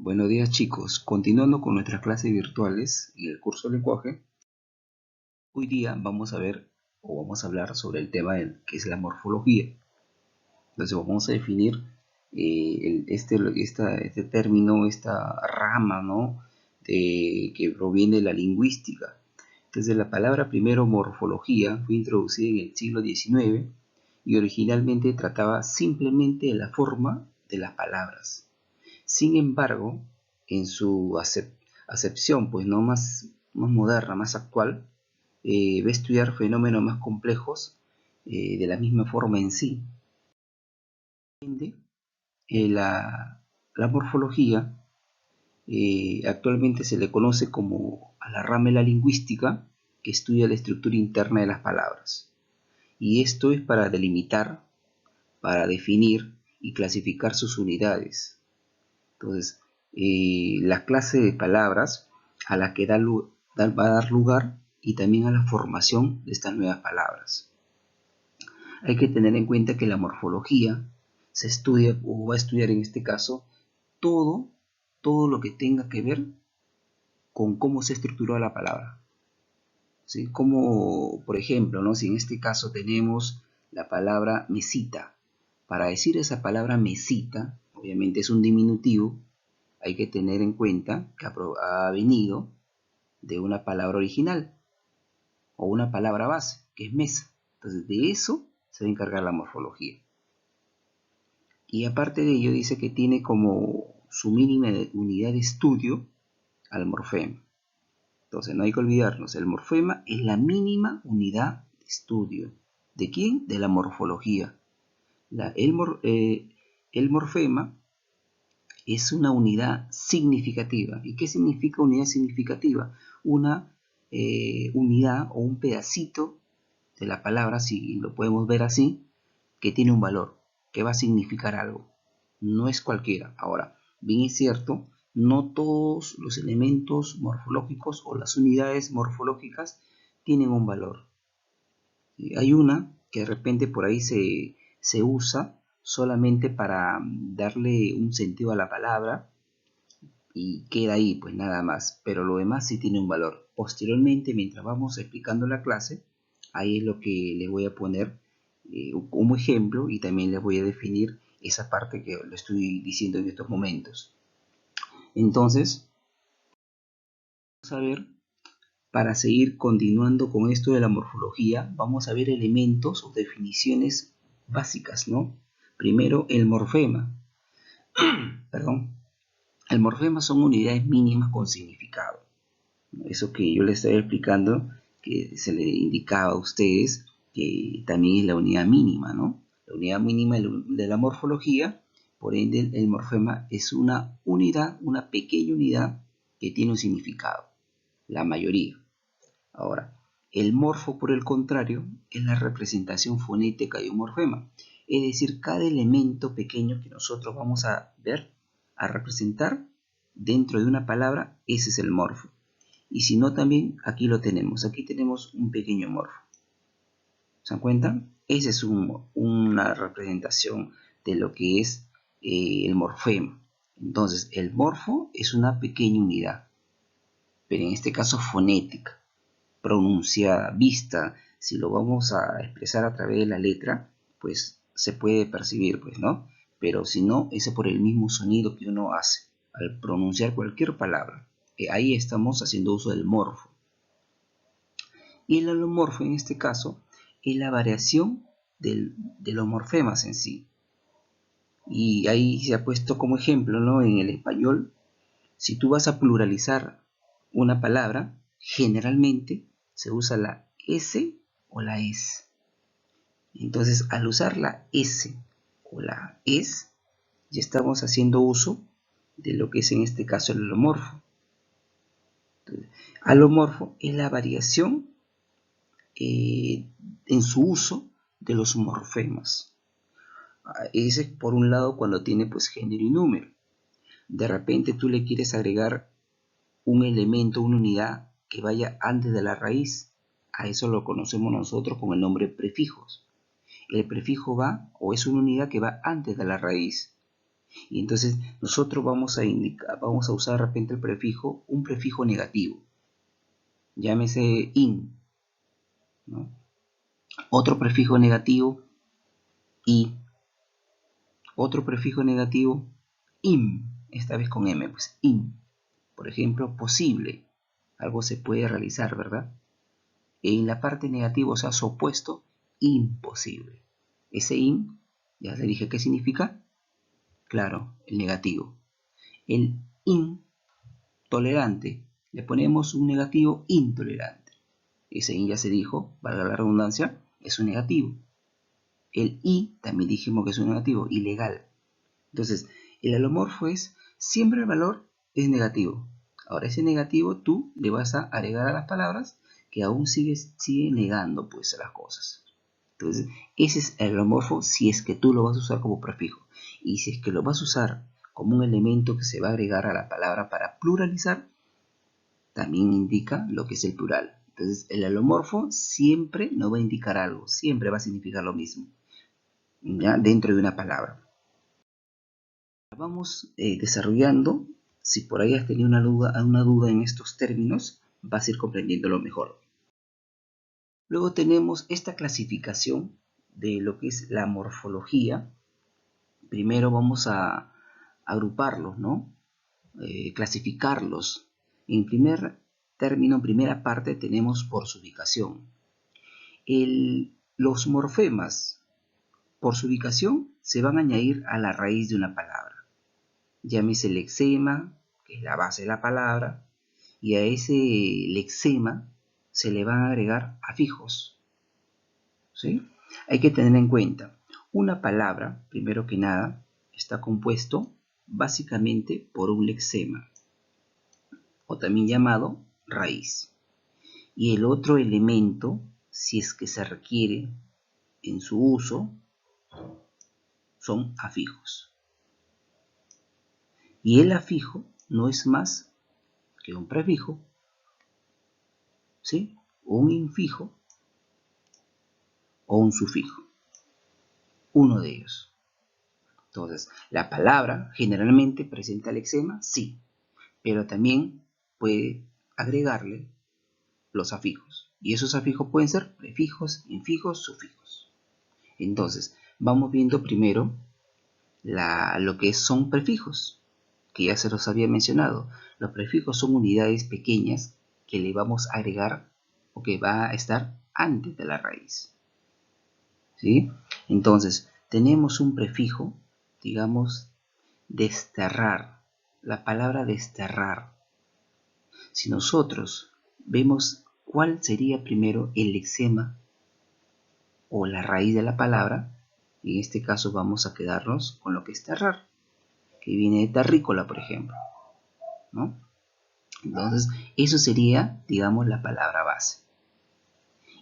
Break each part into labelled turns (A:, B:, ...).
A: Buenos días chicos, continuando con nuestras clases virtuales y el curso de lenguaje, hoy día vamos a ver o vamos a hablar sobre el tema que es la morfología. Entonces vamos a definir este término, esta rama, ¿no? Que proviene de la lingüística. Entonces la palabra primero morfología fue introducida en el siglo XIX y originalmente trataba simplemente de la forma de las palabras. Sin embargo, en su acepción pues no más moderna, más actual, va a estudiar fenómenos más complejos de la misma forma en sí. La morfología actualmente se le conoce como a la rama de la lingüística que estudia la estructura interna de las palabras. Y esto es para delimitar, para definir y clasificar sus unidades. Entonces, la clase de palabras a la que va a dar lugar y también a la formación de estas nuevas palabras. Hay que tener en cuenta que la morfología se estudia o va a estudiar en este caso todo lo que tenga que ver con cómo se estructuró la palabra. ¿Sí? Como, por ejemplo, ¿no? Si en este caso tenemos la palabra mesita. Para decir esa palabra mesita, obviamente es un diminutivo, hay que tener en cuenta que ha venido de una palabra original o una palabra base, que es mesa. Entonces, de eso se va a encargar la morfología. Y aparte de ello, dice que tiene como su mínima unidad de estudio al morfema. Entonces, no hay que olvidarnos, el morfema es la unidad de estudio. ¿De quién? De la morfología. El morfema es una unidad significativa. ¿Y qué significa unidad significativa? Una unidad o un pedacito de la palabra, si lo podemos ver así, que tiene un valor, que va a significar algo. No es cualquiera. Ahora, bien es cierto, no todos los elementos morfológicos o las unidades morfológicas tienen un valor. Hay una que de repente por ahí se usa solamente para darle un sentido a la palabra y queda ahí, pues nada más, pero lo demás sí tiene un valor. Posteriormente, mientras vamos explicando la clase, ahí es lo que les voy a poner como ejemplo y también les voy a definir esa parte que lo estoy diciendo en estos momentos. Entonces, vamos a ver, para seguir continuando con esto de la morfología, vamos a ver elementos o definiciones básicas, ¿no? Primero, el morfema. Perdón. El morfema son unidades mínimas con significado. Eso que yo les estaba explicando, que se le indicaba a ustedes, que también es la unidad mínima, ¿no? La unidad mínima de la morfología, por ende el morfema es una unidad, una pequeña unidad que tiene un significado, la mayoría. Ahora, el morfo, por el contrario, es la representación fonética de un morfema, es decir, cada elemento pequeño que nosotros vamos a ver, a representar dentro de una palabra, ese es el morfo. Y si no, también aquí lo tenemos. Aquí tenemos un pequeño morfo. ¿Se dan cuenta? Esa es una representación de lo que es el morfema. Entonces, el morfo es una pequeña unidad, pero en este caso fonética, pronunciada, vista. Si lo vamos a expresar a través de la letra, pues se puede percibir, pues, ¿no? Pero si no, es por el mismo sonido que uno hace al pronunciar cualquier palabra. Ahí estamos haciendo uso del morfo. Y el alomorfo en este caso es la variación de los morfemas en sí. Y ahí se ha puesto como ejemplo, ¿no? En el español, si tú vas a pluralizar una palabra, generalmente se usa la S o la ES. Entonces, al usar la S o la ES, ya estamos haciendo uso de lo que es en este caso el alomorfo. Entonces, alomorfo es la variación en su uso de los morfemas. Ese es por un lado cuando tiene pues género y número. De repente tú le quieres agregar un elemento, una unidad que vaya antes de la raíz. A eso lo conocemos nosotros con el nombre prefijos. El prefijo va o es una unidad que va antes de la raíz. Y entonces nosotros vamos a usar de repente un prefijo negativo. Llámese in, ¿no? Otro prefijo negativo, i. Otro prefijo negativo, im. Esta vez con m, pues im. Por ejemplo, posible. Algo se puede realizar, ¿verdad? En la parte negativa, o sea, su opuesto, imposible. Ese in, ya le dije qué significa. Claro, el negativo. El intolerante, le ponemos un negativo intolerante. Ese in ya se dijo, valga la redundancia, es un negativo. El i también dijimos que es un negativo, ilegal. Entonces, el alomorfo es, siempre el valor es negativo. Ahora, ese negativo tú le vas a agregar a las palabras que aún sigue negando pues las cosas. Entonces, ese es el alomorfo si es que tú lo vas a usar como prefijo. Y si es que lo vas a usar como un elemento que se va a agregar a la palabra para pluralizar, también indica lo que es el plural. Entonces, el alomorfo siempre no va a indicar algo, siempre va a significar lo mismo, ¿ya? Dentro de una palabra. Vamos desarrollando. Si por ahí has tenido una duda en estos términos, vas a ir comprendiéndolo mejor. Luego tenemos esta clasificación de lo que es la morfología. Primero vamos a agruparlos, ¿no? Clasificarlos. En primer término, en primera parte, tenemos por su ubicación. Los morfemas, por su ubicación, se van a añadir a la raíz de una palabra. Llámese lexema, que es la base de la palabra, y a ese lexema se le van a agregar afijos. ¿Sí? Hay que tener en cuenta, una palabra, primero que nada, está compuesto básicamente por un lexema, o también llamado raíz. Y el otro elemento, si es que se requiere en su uso, son afijos. Y el afijo no es más que un prefijo, ¿sí? Un infijo o un sufijo. Uno de ellos. Entonces, la palabra generalmente presenta lexema, sí, pero también puede agregarle los afijos. Y esos afijos pueden ser prefijos, infijos, sufijos. Entonces, vamos viendo primero lo que son prefijos, que ya se los había mencionado. Los prefijos son unidades pequeñas que le vamos a agregar o que va a estar antes de la raíz. ¿Sí? Entonces, tenemos un prefijo, digamos, desterrar. La palabra desterrar. Si nosotros vemos cuál sería primero el lexema o la raíz de la palabra, en este caso vamos a quedarnos con lo que es terrar, que viene de terrícola, por ejemplo, ¿no? Entonces, eso sería, digamos, la palabra base.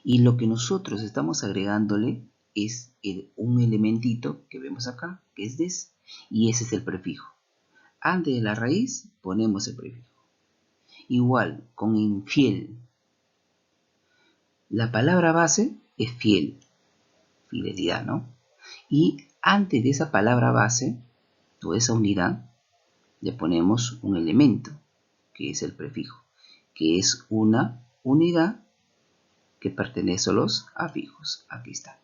A: Y lo que nosotros estamos agregándole es un elementito que vemos acá, que es des, y ese es el prefijo. Antes de la raíz ponemos el prefijo. Igual, con infiel. La palabra base es fiel, fidelidad, ¿no? Y antes de esa palabra base, o esa unidad, le ponemos un elemento, que es el prefijo, que es una unidad que pertenece a los afijos. Aquí está.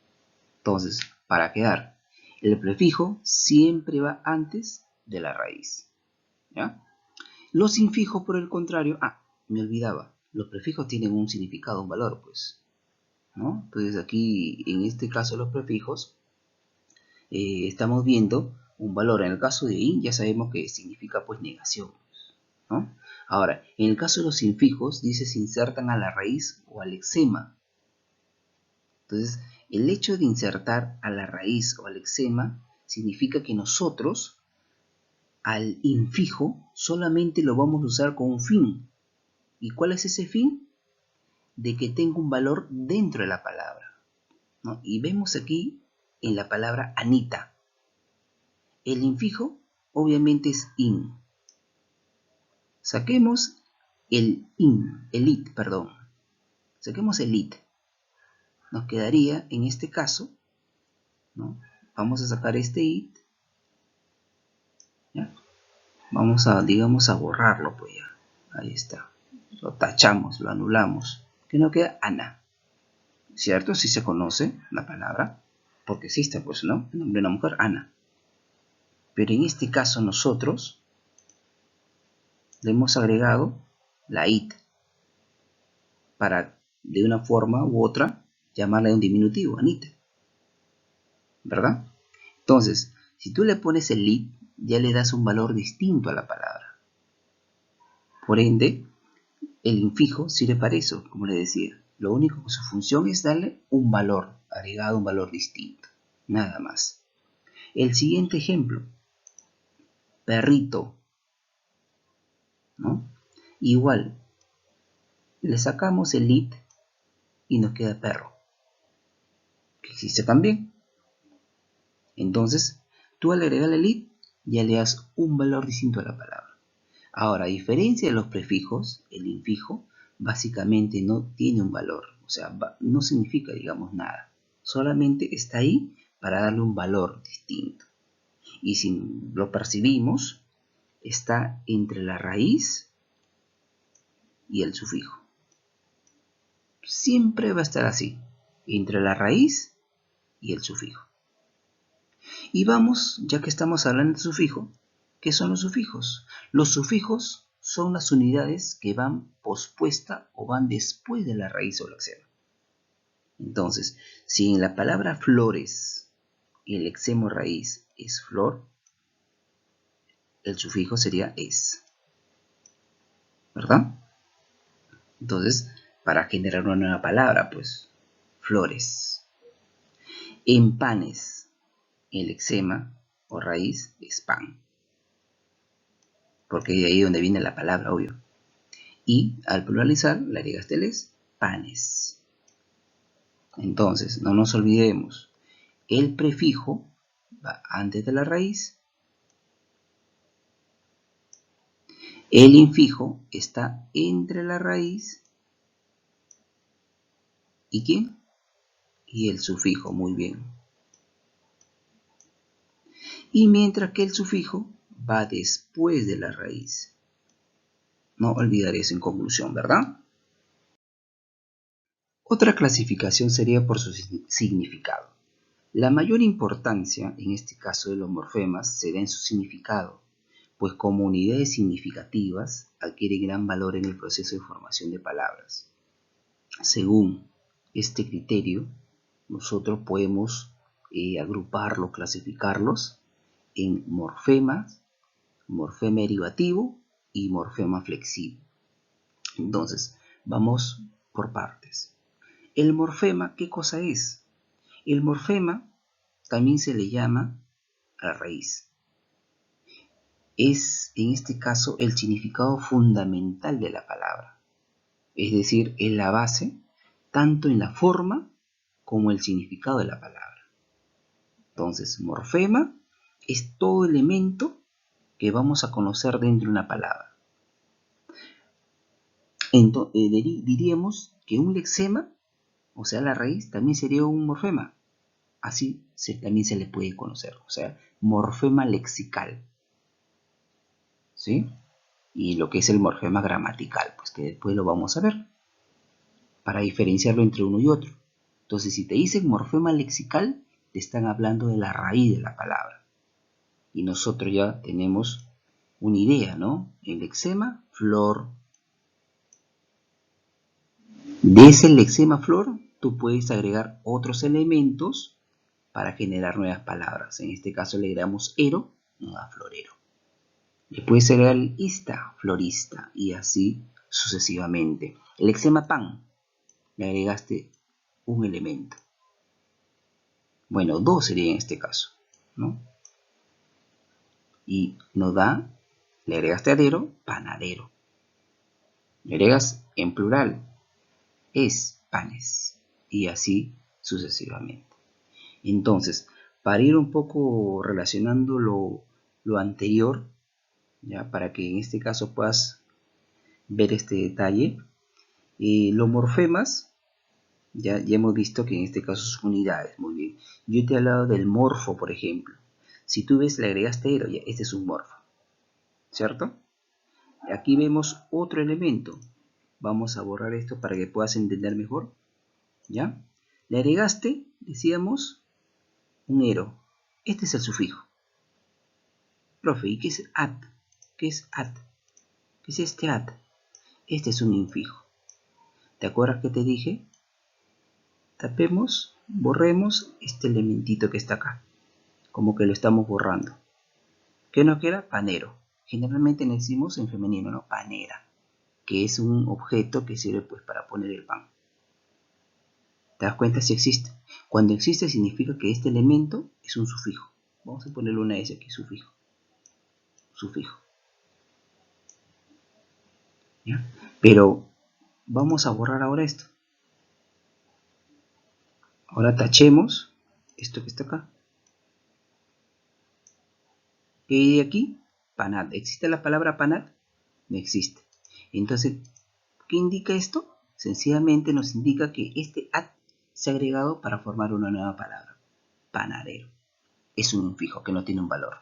A: Entonces, para quedar, el prefijo siempre va antes de la raíz. ¿Ya? Los infijos, por el contrario, me olvidaba, los prefijos tienen un significado, un valor, pues, ¿no? Entonces aquí, en este caso, los prefijos, estamos viendo un valor. En el caso de in, ya sabemos que significa, pues, negación, ¿no? Ahora, en el caso de los infijos, dice se insertan a la raíz o al lexema. Entonces, el hecho de insertar a la raíz o al lexema significa que nosotros al infijo solamente lo vamos a usar con un fin. ¿Y cuál es ese fin? De que tenga un valor dentro de la palabra, ¿no? Y vemos aquí en la palabra Anita. El infijo obviamente es in. Saquemos el it, perdón. Saquemos el it. Nos quedaría en este caso, ¿no? Vamos a sacar este it Vamos a, digamos, a borrarlo, pues ya. Ahí está. Lo tachamos, lo anulamos. Que no queda Ana. ¿Cierto? Si se conoce la palabra. Porque existe, pues, ¿no? El nombre de una mujer, Ana. Pero en este caso nosotros le hemos agregado la it. Para, de una forma u otra, llamarla de un diminutivo, Anita. ¿Verdad? Entonces, si tú le pones el it, ya le das un valor distinto a la palabra. Por ende, el infijo sirve para eso, como le decía. Lo único que su función es darle un valor, agregado un valor distinto. Nada más. El siguiente ejemplo. Perrito. ¿No? Igual, le sacamos el it y nos queda perro. Que existe también. Entonces, tú al agregar el it, ya le das un valor distinto a la palabra. Ahora, a diferencia de los prefijos, el infijo básicamente no tiene un valor, o sea, no significa, digamos, nada. Solamente está ahí para darle un valor distinto. Y si lo percibimos, está entre la raíz y el sufijo. Siempre va a estar así, entre la raíz y el sufijo. Y vamos, ya que estamos hablando de sufijo, ¿qué son los sufijos? Los sufijos son las unidades que van pospuesta o van después de la raíz o lexema. Entonces, si en la palabra flores el lexemo raíz es flor, el sufijo sería es. ¿Verdad? Entonces, para generar una nueva palabra, pues, flores. En panes, el lexema o raíz es pan. Porque de ahí es donde viene la palabra, obvio. Y al pluralizar le agregaste el es, panes. Entonces, no nos olvidemos, el prefijo va antes de la raíz, el infijo está entre la raíz y ¿quién? Y el sufijo, muy bien. Y mientras que el sufijo va después de la raíz. No olvidar eso en conclusión, ¿verdad? Otra clasificación sería por su significado. La mayor importancia, en este caso de los morfemas, se da en su significado, pues como unidades significativas adquieren gran valor en el proceso de formación de palabras. Según este criterio, nosotros podemos agruparlos, clasificarlos en morfemas, morfema derivativo y morfema flexivo. Entonces, vamos por partes. El morfema, ¿qué cosa es? El morfema también se le llama a la raíz. Es, en este caso, el significado fundamental de la palabra. Es decir, es la base, tanto en la forma como el significado de la palabra. Entonces, morfema es todo elemento que vamos a conocer dentro de una palabra. Entonces, diríamos que un lexema, o sea, la raíz, también sería un morfema. Así también se le puede conocer, o sea, morfema lexical. ¿Sí? Y lo que es el morfema gramatical, pues que después lo vamos a ver, para diferenciarlo entre uno y otro. Entonces, si te dicen morfema lexical, te están hablando de la raíz de la palabra. Y nosotros ya tenemos una idea, ¿no? El lexema, flor. De ese lexema flor, tú puedes agregar otros elementos para generar nuevas palabras. En este caso le agregamos ero a florero. Le puedes agregar el ista, florista, y así sucesivamente. El lexema pan, le agregaste un elemento. Bueno, dos sería en este caso, ¿no? Y nos da, le agregaste adero, panadero. Le agregas en plural, es panes, y así sucesivamente. Entonces, para ir un poco relacionando lo anterior, ya para que en este caso puedas ver este detalle, los morfemas, ya hemos visto que en este caso son unidades, muy bien. Yo te he hablado del morfo, por ejemplo. Si tú ves, le agregaste ero, ya, este es un morfo. ¿cierto? Aquí vemos otro elemento. Vamos a borrar esto para que puedas entender mejor, ¿ya? Le agregaste, decíamos, un ero. Este es el sufijo. Profe, ¿y qué es at? ¿Qué es at? ¿Qué es este at? Este es un infijo. ¿Te acuerdas que te dije? Tapemos, borremos este elementito que está acá. Como que lo estamos borrando. ¿Qué nos queda? Panero. Generalmente le decimos en femenino, ¿no? Panera. Que es un objeto que sirve pues para poner el pan. ¿Te das cuenta si existe? Cuando existe significa que este elemento es un sufijo. Vamos a ponerle una S aquí, sufijo. Sufijo. ¿Ya? Pero vamos a borrar ahora esto. Ahora tachemos esto que está acá. ¿Qué hay de aquí? Panat. ¿Existe la palabra panat? No existe. Entonces, ¿qué indica esto? Sencillamente nos indica que este at se ha agregado para formar una nueva palabra. Panadero. Es un infijo que no tiene un valor.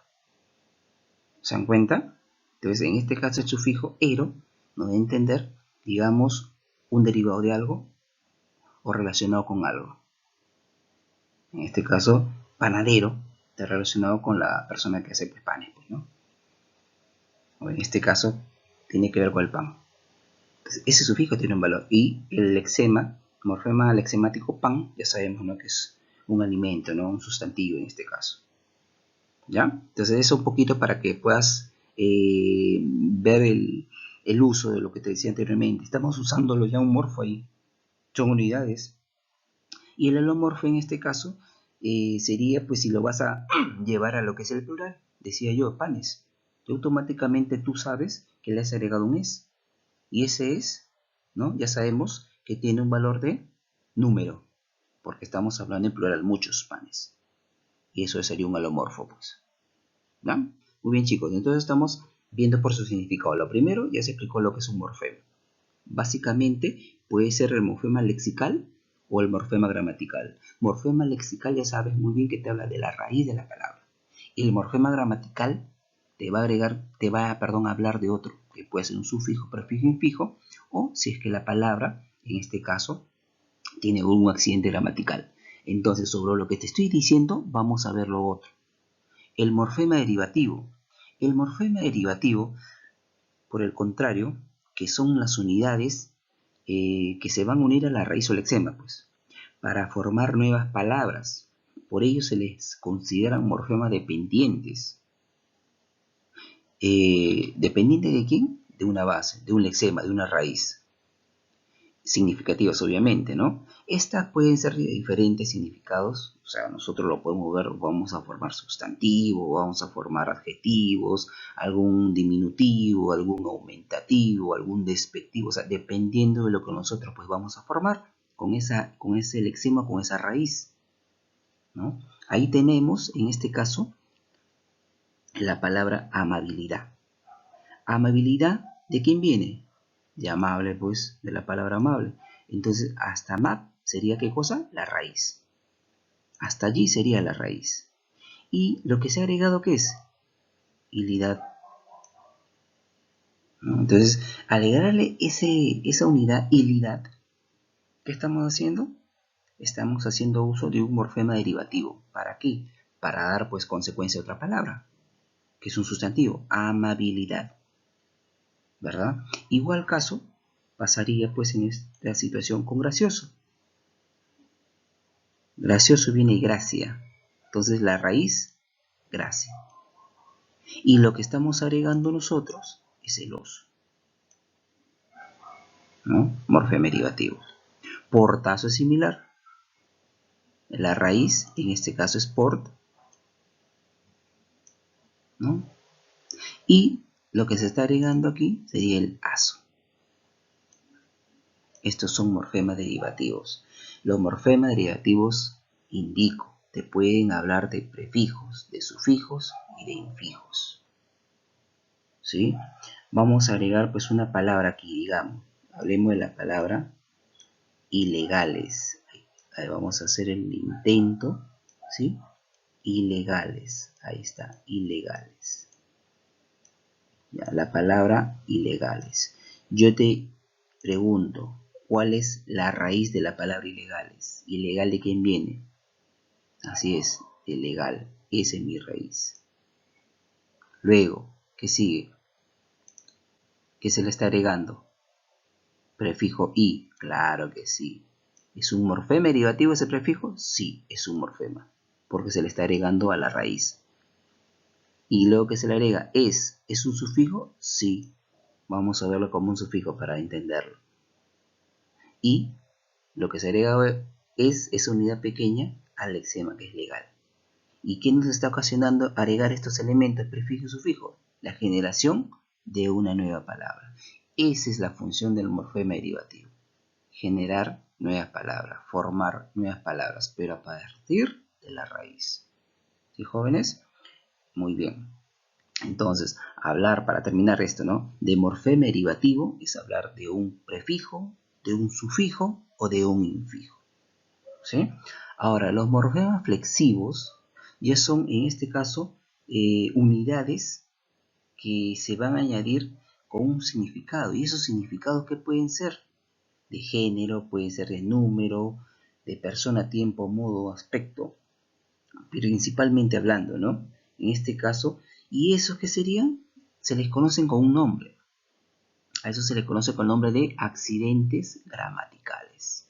A: ¿Se dan cuenta? Entonces, en este caso el sufijo ero nos da a entender, digamos, un derivado de algo o relacionado con algo. En este caso, panadero está relacionado con la persona que hace pues, panes, pues, ¿no? O en este caso, tiene que ver con el pan. Entonces, ese sufijo tiene un valor. Y el lexema, morfema lexemático pan, ya sabemos, ¿no? Que es un alimento, ¿no? Un sustantivo en este caso. ¿Ya? Entonces eso un poquito para que puedas ver el uso de lo que te decía anteriormente. Estamos usándolo ya un morfo ahí. Son unidades. Y el alomorfo en este caso sería, pues si lo vas a llevar a lo que es el plural, decía yo, panes. Y automáticamente tú sabes que le has agregado un es. Y ese es, ¿no? Ya sabemos que tiene un valor de número, porque estamos hablando en plural, muchos panes. Y eso sería un alomorfo, pues. ¿Ya? Muy bien, chicos, entonces estamos viendo por su significado. Lo primero, ya se explicó lo que es un morfema. Básicamente puede ser el morfema lexical o el morfema gramatical. Morfema lexical ya sabes muy bien que te habla de la raíz de la palabra. Y el morfema gramatical te va a agregar, a hablar de otro, que puede ser un sufijo, prefijo, infijo, o si es que la palabra, en este caso, tiene un accidente gramatical. Entonces, sobre lo que te estoy diciendo, vamos a ver lo otro. El morfema derivativo. El morfema derivativo, por el contrario, que son las unidades que se van a unir a la raíz o lexema, pues, para formar nuevas palabras. Por ello se les consideran morfemas dependientes. ¿Dependiente de quién? De una base, de un lexema, de una raíz. Significativas, obviamente, ¿no? Estas pueden ser de diferentes significados, o sea, nosotros lo podemos ver, vamos a formar sustantivo, vamos a formar adjetivos, algún diminutivo, algún aumentativo, algún despectivo, o sea, dependiendo de lo que nosotros pues vamos a formar con ese lexema, con esa raíz, ¿no? Ahí tenemos, en este caso, la palabra amabilidad. Amabilidad, ¿de quién viene? De amable, pues, de la palabra amable. Entonces, hasta map sería ¿qué cosa? La raíz. Hasta allí sería la raíz. Y lo que se ha agregado, ¿qué es? Hilidad. ¿No? Entonces, al agregarle esa unidad, hilidad, ¿qué estamos haciendo? Estamos haciendo uso de un morfema derivativo. ¿Para qué? Para dar, pues, consecuencia a otra palabra, que es un sustantivo, amabilidad. ¿Verdad? Igual caso pasaría pues en esta situación con gracioso. Gracioso viene gracia. Entonces la raíz, gracia. Y lo que estamos agregando nosotros es el oso, ¿no? Morfema derivativo. Portazo es similar. La raíz, en este caso es port, ¿no? Y lo que se está agregando aquí sería el aso. Estos son morfemas derivativos. Los morfemas derivativos indico, te pueden hablar de prefijos, de sufijos y de infijos. ¿Sí? Vamos a agregar pues una palabra aquí, digamos. Hablemos de la palabra ilegales. Ahí vamos a hacer el intento, ¿sí? Ilegales. Ahí está, ilegales. Ya, la palabra ilegales. Yo te pregunto, ¿cuál es la raíz de la palabra ilegales? ¿Ilegal de quién viene? Así es, ilegal. Esa es mi raíz. Luego, ¿qué sigue? ¿Qué se le está agregando? Prefijo i, claro que sí. ¿Es un morfema derivativo ese prefijo? Sí, es un morfema, porque se le está agregando a la raíz. Y luego que se le agrega ¿es un sufijo? Sí. Vamos a verlo como un sufijo para entenderlo. Y lo que se agrega es esa unidad pequeña al lexema, que es legal. ¿Y qué nos está ocasionando agregar estos elementos, prefijo y sufijo? La generación de una nueva palabra. Esa es la función del morfema derivativo. Generar nuevas palabras, formar nuevas palabras, pero a partir de la raíz. ¿Sí, jóvenes? Muy bien. Entonces, hablar, para terminar esto, ¿no? De morfema derivativo es hablar de un prefijo, de un sufijo o de un infijo. ¿Sí? Ahora, los morfemas flexivos ya son, en este caso, unidades que se van a añadir con un significado. ¿Y esos significados qué pueden ser? De género, pueden ser de número, de persona, tiempo, modo, aspecto, principalmente hablando, ¿no? En este caso, ¿y esos qué serían? Se les conocen con un nombre. A eso se les conoce con el nombre de accidentes gramaticales.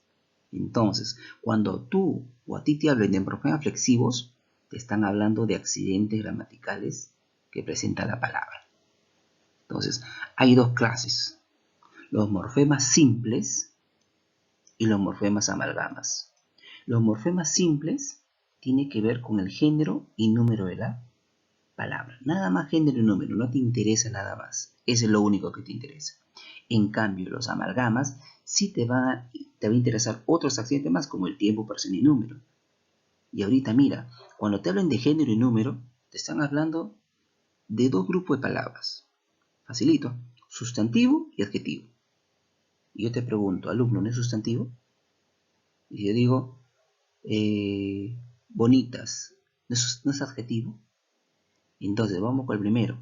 A: Entonces, cuando tú o a ti te hablen de morfemas flexivos, te están hablando de accidentes gramaticales que presenta la palabra. Entonces, hay dos clases: los morfemas simples y los morfemas amalgamas. Los morfemas simples tienen que ver con el género y número de la palabra. Nada más género y número, no te interesa nada más. Eso es lo único que te interesa. En cambio, los amalgamas sí te va a interesar otros accidentes más, como el tiempo, persona y número. Y ahorita mira, cuando te hablan de género y número, te están hablando de dos grupos de palabras. Facilito, sustantivo y adjetivo. Y yo te pregunto, alumno, ¿no es sustantivo? Y yo digo, bonitas, ¿no es adjetivo? Entonces vamos con el primero.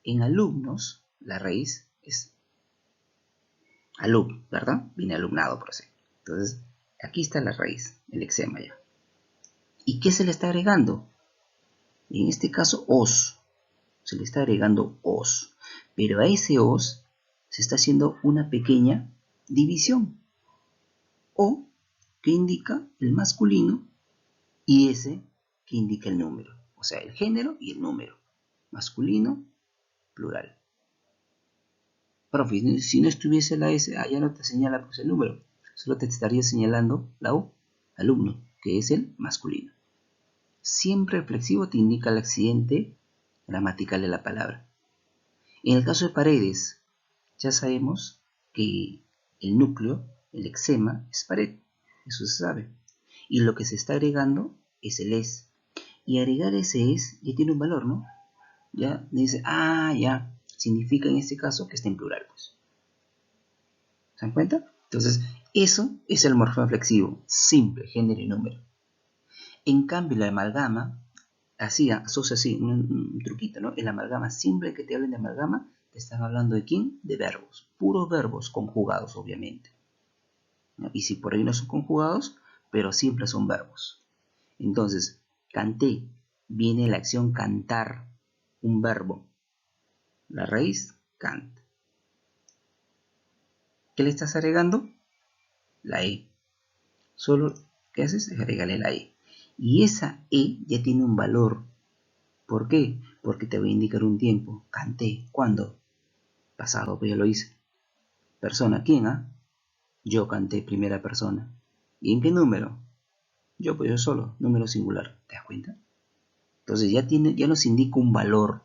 A: En alumnos, la raíz es alumno, ¿verdad? Viene alumnado por así. Entonces, aquí está la raíz, el lexema ya. ¿Y qué se le está agregando? En este caso, os. Se le está agregando os. Pero a ese os se está haciendo una pequeña división. O, que indica el masculino, y ese, que indica el número. O sea, el género y el número. Masculino, plural. Profe, si no estuviese la S, ya no te señala pues el número. Solo te estaría señalando la U, alumno, que es el masculino. Siempre reflexivo te indica el accidente gramatical de la palabra. En el caso de paredes, ya sabemos que el núcleo, el lexema, es pared. Eso se sabe. Y lo que se está agregando es el es. Y agregar ese es ya tiene un valor, ¿no? Ya dice, ya, significa en este caso que está en plural, pues. ¿Se dan cuenta? Entonces, eso es el morfema flexivo, simple, género y número. En cambio, la amalgama, asocia así, un truquito, ¿no? El amalgama, siempre que te hablen de amalgama, te están hablando de quién? De verbos, puros verbos conjugados, obviamente. ¿No? Y si por ahí no son conjugados, pero siempre son verbos. Entonces, canté, viene la acción cantar, un verbo. La raíz, cant. ¿Qué le estás agregando? La E. Solo, ¿qué haces? Es agregarle la E. Y esa E ya tiene un valor. ¿Por qué? Porque te va a indicar un tiempo. Canté. ¿Cuándo? Pasado, pues ya lo hice. Persona, ¿quién? Yo canté primera persona. ¿Y en qué número? Yo, pues yo solo, número singular. ¿Te das cuenta? Entonces ya nos indica un valor.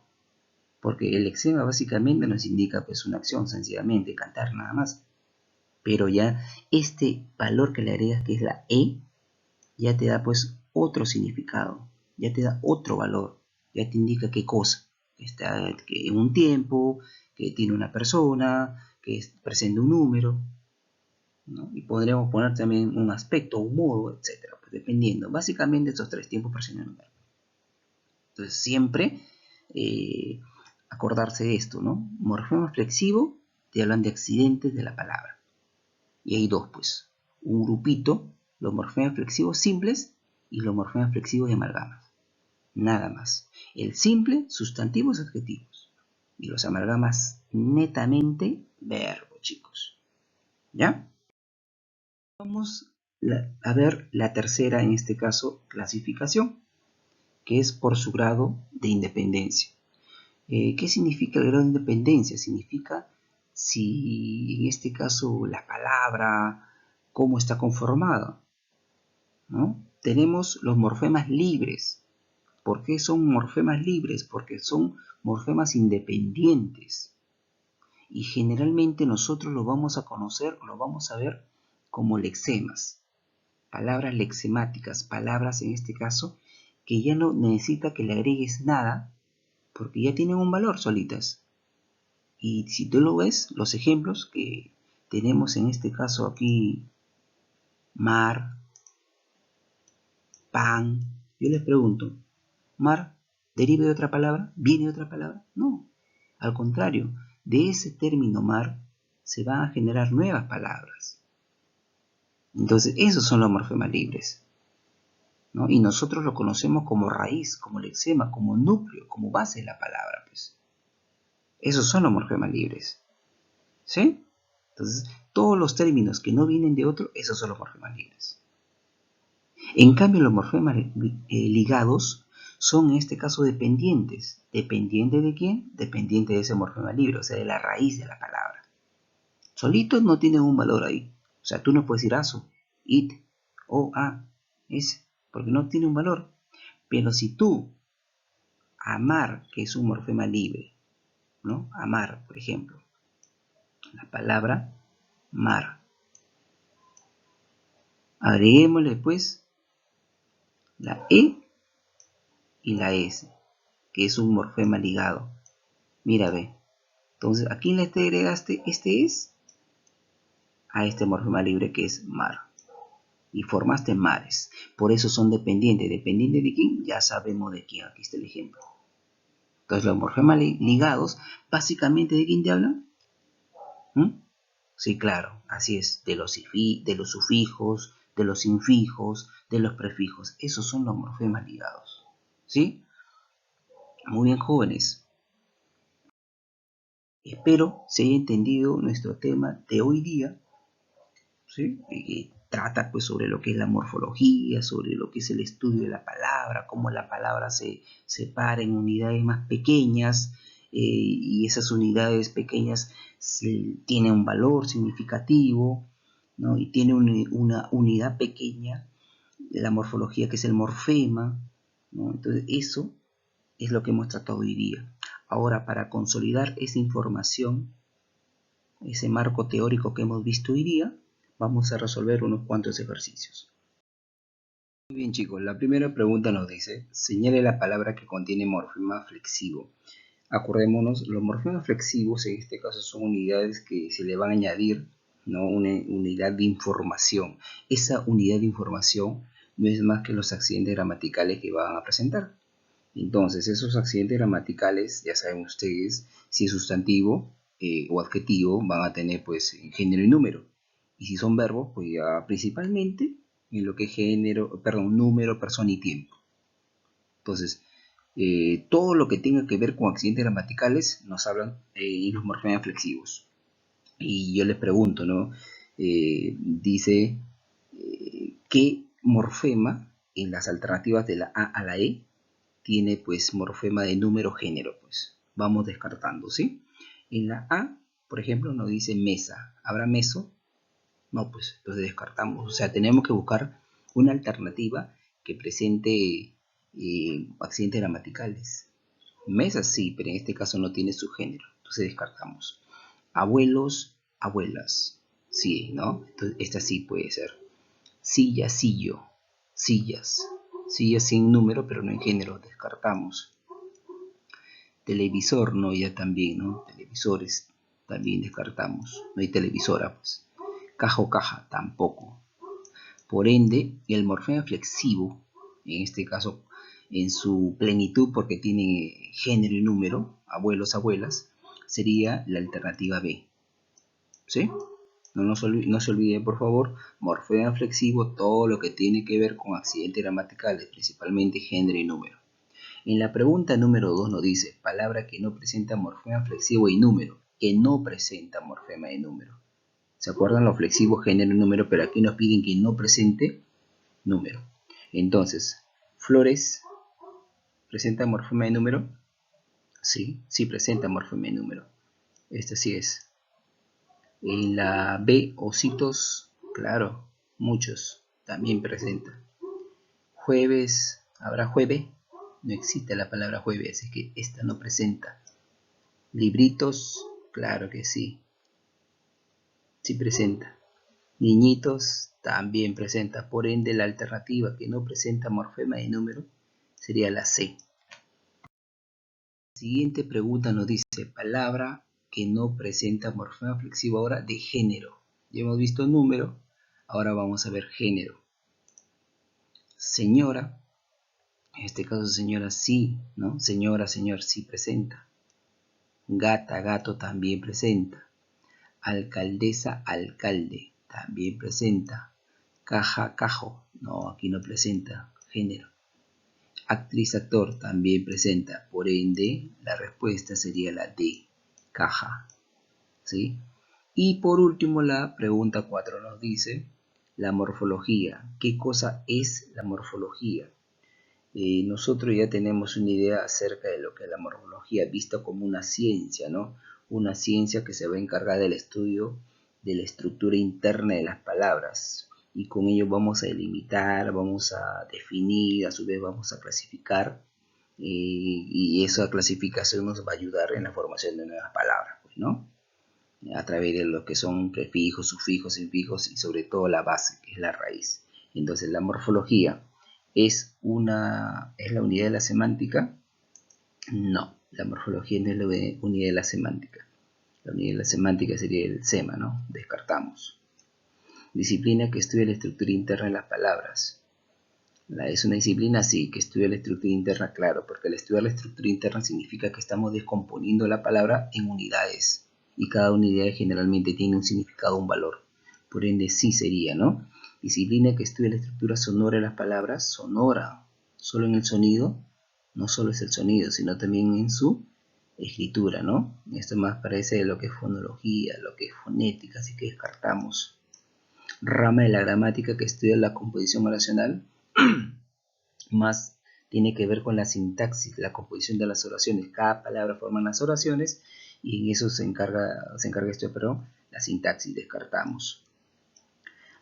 A: Porque el lexema básicamente nos indica pues una acción, sencillamente, cantar nada más. Pero ya este valor que le agregas, que es la E, ya te da pues otro significado, ya te da otro valor, ya te indica qué cosa, que en un tiempo, que tiene una persona, que presenta un número, ¿no? Y podríamos poner también un aspecto, un modo, etcétera, pues dependiendo, básicamente estos tres: tiempo, persona y número. Entonces siempre acordarse de esto, ¿no? Morfema flexivo, te hablan de accidentes de la palabra. Y hay dos, pues. Un grupito, los morfemas flexivos simples y los morfemas flexivos de amalgamas. Nada más. El simple, sustantivos adjetivos. Y los amalgamas, netamente verbo, chicos. ¿Ya? Vamos a ver la tercera, en este caso, clasificación, que es por su grado de independencia. ¿Qué significa el grado de independencia? Significa si en este caso la palabra, cómo está conformada, ¿no? Tenemos los morfemas libres. ¿Por qué son morfemas libres? Porque son morfemas independientes. Y generalmente nosotros los vamos a conocer, los vamos a ver como lexemas. Palabras lexemáticas, palabras en este caso que ya no necesita que le agregues nada porque ya tienen un valor solitas. Y si tú lo ves, los ejemplos que tenemos en este caso aquí, mar, pan, yo les pregunto, ¿mar deriva de otra palabra? ¿Viene de otra palabra? No, al contrario, de ese término mar se van a generar nuevas palabras. Entonces, esos son los morfemas libres, ¿no? Y nosotros lo conocemos como raíz, como lexema, como núcleo, como base de la palabra, pues. Esos son los morfemas libres, ¿sí? Entonces, todos los términos que no vienen de otro, esos son los morfemas libres. En cambio, los morfemas ligados son en este caso dependientes. ¿Dependiente de quién? Dependiente de ese morfema libre, o sea, de la raíz de la palabra. Solitos no tienen un valor ahí. O sea, tú no puedes decir aso, it, o, a, es, porque no tiene un valor. Pero si tú, amar, que es un morfema libre, ¿no? Amar, por ejemplo, la palabra mar. Agreguémosle pues la E y la S, que es un morfema ligado. Mira, ve. Entonces, ¿a quién le agregaste este es? A este morfema libre que es mar. Y formaste mares. Por eso son dependientes. ¿Dependientes de quién? Ya sabemos de quién. Aquí está el ejemplo. Entonces, los morfemas ligados, básicamente, ¿de quién te hablan? ¿Mm? Sí, claro, así es. De los sufijos, de los infijos, de los prefijos. Esos son los morfemas ligados. ¿Sí? Muy bien, jóvenes. Espero se haya entendido nuestro tema de hoy día, ¿sí? Y trata pues sobre lo que es la morfología, sobre lo que es el estudio de la palabra, cómo la palabra se separa en unidades más pequeñas, y esas unidades pequeñas tienen un valor significativo, ¿no? Y tiene una unidad pequeña de la morfología que es el morfema, ¿no? Entonces eso es lo que hemos tratado hoy día. Ahora, para consolidar esa información, ese marco teórico que hemos visto hoy día, vamos a resolver unos cuantos ejercicios. Muy bien, chicos, la primera pregunta nos dice, señale la palabra que contiene morfema flexivo. Acordémonos, los morfemas flexivos en este caso son unidades que se le van a añadir, ¿no? Una unidad de información. Esa unidad de información no es más que los accidentes gramaticales que van a presentar. Entonces, esos accidentes gramaticales, ya saben ustedes, si es sustantivo o adjetivo, van a tener pues género y número. Y si son verbos, pues ya principalmente en lo que es género, perdón, número, persona y tiempo. Entonces, todo lo que tenga que ver con accidentes gramaticales nos hablan en los morfemas flexivos. Y yo les pregunto, ¿no? Dice, ¿qué morfema en las alternativas de la A a la E tiene pues morfema de número género? Pues vamos descartando, ¿sí? En la A, por ejemplo, nos dice mesa. ¿Habrá meso? No, pues entonces descartamos. O sea, tenemos que buscar una alternativa que presente accidentes gramaticales. Mesa sí, pero en este caso no tiene su género. Entonces descartamos. Abuelos, abuelas. Sí, ¿no? Entonces esta sí puede ser. Silla, sillo. Sillas. Sillas sin número, pero no en género. Descartamos. Televisor, no, ya también, ¿no? Televisores también descartamos. No hay televisora, pues. Caja o caja, tampoco. Por ende, el morfema flexivo, en este caso, en su plenitud, porque tiene género y número, abuelos, abuelas, sería la alternativa B. ¿Sí? No se olvide, por favor, morfema flexivo, todo lo que tiene que ver con accidentes gramaticales, principalmente género y número. En la pregunta número 2 nos dice, palabra que no presenta morfema flexivo y número, que no presenta morfema y número. ¿Se acuerdan los flexivos, género y número? Pero aquí nos piden que no presente número. Entonces, flores, ¿presenta morfema y número? Sí, sí presenta morfema y número. Esta sí es. En la B, ositos, claro, muchos, también presenta. Jueves, ¿habrá jueves? No existe la palabra jueves, así que esta no presenta. Libritos, claro que sí, sí presenta. Niñitos, también presenta. Por ende, la alternativa que no presenta morfema y número sería la C. La siguiente pregunta nos dice, palabra que no presenta morfema flexivo ahora de género. Ya hemos visto número, ahora vamos a ver género. Señora, en este caso señora sí, ¿no? Señora, señor sí presenta. Gata, gato también presenta. Alcaldesa, alcalde también presenta. Caja, cajo, no, aquí no presenta género. Actriz, actor también presenta, por ende la respuesta sería la D, caja, ¿sí? Y por último la pregunta 4 nos dice la morfología. ¿Qué cosa es la morfología? Nosotros ya tenemos una idea acerca de lo que es la morfología, vista como una ciencia, ¿no? Una ciencia que se va a encargar del estudio de la estructura interna de las palabras. Y con ello vamos a delimitar, vamos a definir, a su vez vamos a clasificar. Y esa clasificación nos va a ayudar en la formación de nuevas palabras, pues, ¿no? A través de lo que son prefijos, sufijos, infijos y sobre todo la base, que es la raíz. Entonces la morfología ¿es la unidad de la semántica? No, la morfología no es la unidad de la semántica. La unidad de la semántica sería el SEMA, ¿no? Descartamos. Disciplina que estudia la estructura interna de las palabras. Es una disciplina, sí, que estudia la estructura interna, claro, porque al estudiar la estructura interna significa que estamos descomponiendo la palabra en unidades. Y cada unidad generalmente tiene un significado, un valor. Por ende, sí sería, ¿no? Disciplina que estudia la estructura sonora de las palabras, sonora, solo en el sonido, no solo es el sonido, sino también en su escritura, ¿no? Esto más parece de lo que es fonología, lo que es fonética, así que descartamos. Rama de la gramática que estudia la composición oracional, más tiene que ver con la sintaxis, la composición de las oraciones. Cada palabra forma las oraciones y en eso se encarga esto, pero la sintaxis descartamos.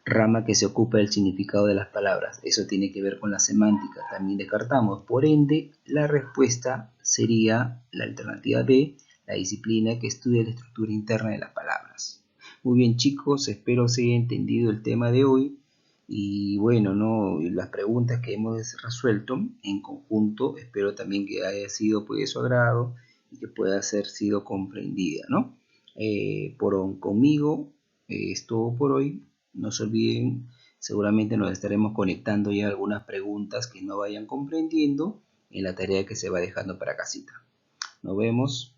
A: Rama que se ocupa del significado de las palabras, eso tiene que ver con la semántica, también descartamos. Por ende, la respuesta sería la alternativa B, la disciplina que estudia la estructura interna de las palabras. Muy bien, chicos, espero se haya entendido el tema de hoy. Y bueno, ¿no? Las preguntas que hemos resuelto en conjunto, espero también que haya sido pues, de su agrado y que pueda ser sido comprendida, ¿no? Conmigo es todo por hoy. No se olviden, seguramente nos estaremos conectando ya algunas preguntas que no vayan comprendiendo en la tarea que se va dejando para casita. Nos vemos.